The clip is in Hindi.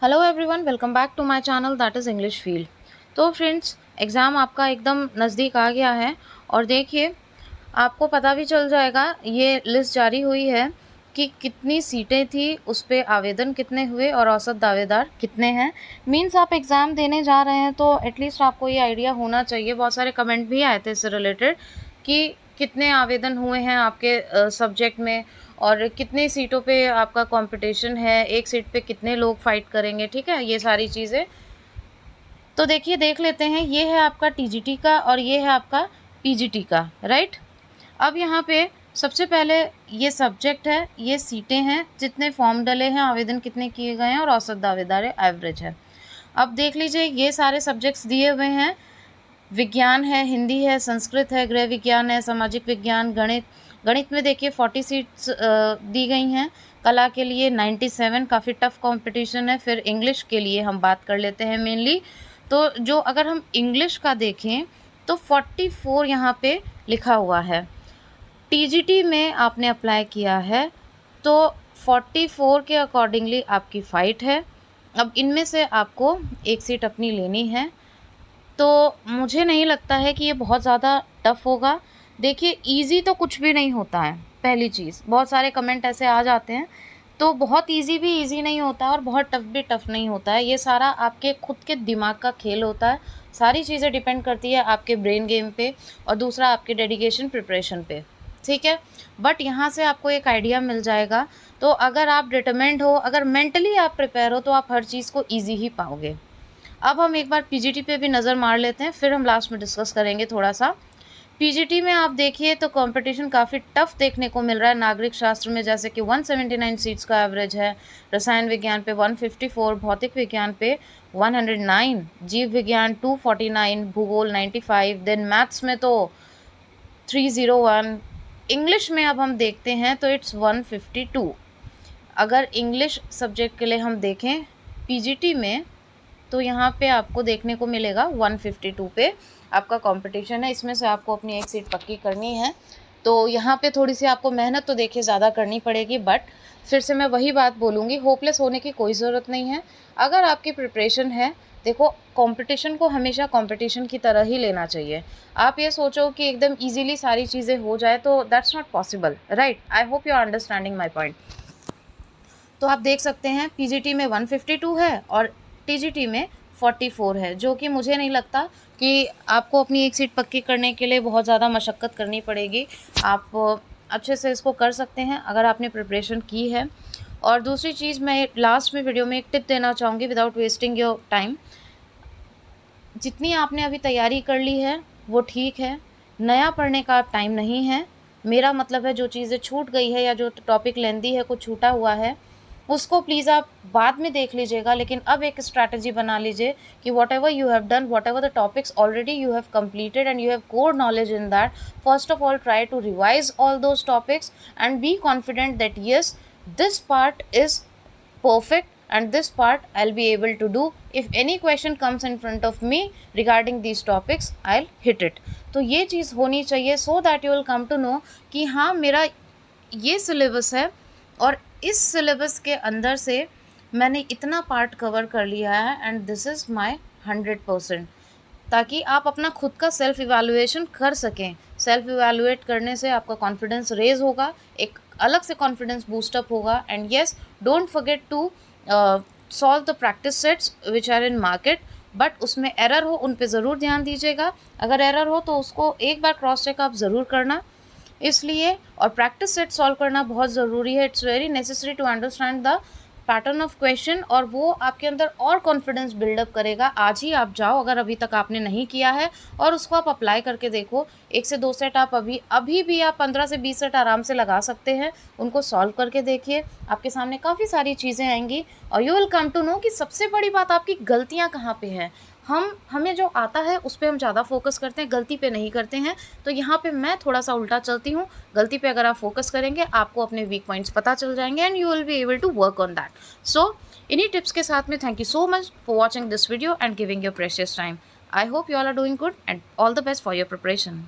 Hello everyone, welcome back to my channel that is English field. तो फ्रेंड्स, एग्ज़ाम आपका एकदम नज़दीक आ गया है और देखिए आपको पता भी चल जाएगा, ये लिस्ट जारी हुई है कि कितनी सीटें थी, उस पे आवेदन कितने हुए और औसत दावेदार कितने हैं। मीन्स आप एग्ज़ाम देने जा रहे हैं तो एटलीस्ट आपको ये आइडिया होना चाहिए। बहुत सारे कमेंट भी आए थे इससे रिलेटेड कि कितने आवेदन हुए हैं आपके सब्जेक्ट में और कितनी सीटों पे आपका कंपटीशन है, एक सीट पे कितने लोग फाइट करेंगे, ठीक है, ये सारी चीज़ें। तो देखिए, देख लेते हैं, ये है आपका टीजीटी का और ये है आपका पीजीटी का, राइट। अब यहाँ पे सबसे पहले ये सब्जेक्ट है, ये सीटें हैं, जितने फॉर्म डले हैं, आवेदन कितने किए गए हैं और औसत दावेदार एवरेज है। अब देख लीजिए, ये सारे सब्जेक्ट्स दिए हुए हैं। विज्ञान है, हिंदी है, संस्कृत है, गृह विज्ञान है, सामाजिक विज्ञान, गणित। गणित में देखिए 40 सीट्स दी गई हैं। कला के लिए 97, काफ़ी टफ कंपटीशन है। फिर इंग्लिश के लिए हम बात कर लेते हैं मेनली। तो जो अगर हम इंग्लिश का देखें तो 44 यहाँ पे लिखा हुआ है। टीजीटी में आपने अप्लाई किया है तो 44 के अकॉर्डिंगली आपकी फ़ाइट है। अब इनमें से आपको एक सीट अपनी लेनी है। तो मुझे नहीं लगता है कि ये बहुत ज़्यादा टफ़ होगा। देखिए, ईज़ी तो कुछ भी नहीं होता है, पहली चीज़। बहुत सारे कमेंट ऐसे आ जाते हैं, तो बहुत ईज़ी भी ईज़ी नहीं होता और बहुत टफ़ भी टफ़ नहीं होता है। ये सारा आपके खुद के दिमाग का खेल होता है। सारी चीज़ें डिपेंड करती है आपके ब्रेन गेम पे और दूसरा आपके डेडिकेशन प्रिपरेशन पे, ठीक है। बट यहाँ से आपको एक आइडिया मिल जाएगा। तो अगर आप डिटरमाइंड हो, अगर मेंटली आप प्रिपेयर हो, तो आप हर चीज़ को ईज़ी ही पाओगे। अब हम एक बार पीजीटी पे भी नज़र मार लेते हैं, फिर हम लास्ट में डिस्कस करेंगे थोड़ा सा। पीजीटी में आप देखिए तो कंपटीशन काफ़ी टफ देखने को मिल रहा है। नागरिक शास्त्र में जैसे कि 179 सीट्स का एवरेज है, रसायन विज्ञान पे 154, भौतिक विज्ञान पे 109, जीव विज्ञान 249, भूगोल 95, देन मैथ्स में तो 301। इंग्लिश में अब हम देखते हैं तो इट्स 152। अगर इंग्लिश सब्जेक्ट के लिए हम देखें पीजीटी में तो यहाँ पे आपको देखने को मिलेगा 152 पे आपका कंपटीशन है। इसमें से आपको अपनी एक सीट पक्की करनी है। तो यहाँ पे थोड़ी सी आपको मेहनत तो देखिए ज़्यादा करनी पड़ेगी, बट फिर से मैं वही बात बोलूँगी, होपलेस होने की कोई ज़रूरत नहीं है। अगर आपकी प्रिपरेशन है, देखो कंपटीशन को हमेशा कंपटीशन की तरह ही लेना चाहिए। आप ये सोचो कि एकदम ईजिली सारी चीज़ें हो जाए तो that's not possible, right. I hope you are understanding my point. तो आप देख सकते हैं पीजीटी में 152 है और टीजीटी में 44 है, जो कि मुझे नहीं लगता कि आपको अपनी एक सीट पक्की करने के लिए बहुत ज़्यादा मशक्क़त करनी पड़ेगी। आप अच्छे से इसको कर सकते हैं अगर आपने प्रिपरेशन की है। और दूसरी चीज़, मैं लास्ट में वीडियो में एक टिप देना चाहूँगी विदाउट वेस्टिंग योर टाइम। जितनी आपने अभी तैयारी कर ली है वो ठीक है, नया पढ़ने का टाइम नहीं है। मेरा मतलब है जो चीज़ें छूट गई है या जो टॉपिक लेंदी है, कुछ छूटा हुआ है, उसको प्लीज़ आप बाद में देख लीजिएगा। लेकिन अब एक स्ट्रैटेजी बना लीजिए कि what ever you have done, what ever the topics already you have completed and you have core knowledge in that, first of all try to revise all those topics and be confident that yes, this part is perfect and this part I'll be able to do. If any question comes in front of me regarding these topics, I'll hit it. तो ये चीज़ होनी चाहिए so that you will come to know कि हाँ, मेरा ये सिलेबस है और इस सिलेबस के अंदर से मैंने इतना पार्ट कवर कर लिया है एंड दिस इज़ माय 100%, ताकि आप अपना खुद का सेल्फ इवैल्यूएशन कर सकें। सेल्फ इवैल्यूएट करने से आपका कॉन्फिडेंस रेज होगा, एक अलग से कॉन्फिडेंस बूस्टअप होगा। And yes, don't forget to solve the practice sets which are in market, but उसमें एरर हो उन पे ज़रूर ध्यान दीजिएगा। अगर एरर हो तो उसको एक बार क्रॉस चेक आप ज़रूर करना। इसलिए और प्रैक्टिस सेट सॉल्व करना बहुत ज़रूरी है। It's very necessary to understand the pattern of question और वो आपके अंदर और कॉन्फिडेंस बिल्डअप करेगा। आज ही आप जाओ, अगर अभी तक आपने नहीं किया है, और उसको आप अप्लाई करके देखो। 1 से 2 सेट आप अभी भी आप 15 से 20 सेट आराम से लगा सकते हैं। उनको सॉल्व करके देखिए, आपके सामने काफ़ी सारी चीज़ें आएंगी और you will come to know कि सबसे बड़ी बात आपकी गलतियाँ कहाँ पे हैं। हमें जो आता है उस पे हम ज़्यादा फोकस करते हैं, गलती पे नहीं करते हैं। तो यहाँ पे मैं थोड़ा सा उल्टा चलती हूँ। गलती पे अगर आप फोकस करेंगे, आपको अपने वीक पॉइंट्स पता चल जाएंगे and you will be able to work on that. So इन्हीं टिप्स के साथ में thank you so much for watching this video and giving your precious time. I hope you all are doing good and all the best for your preparation.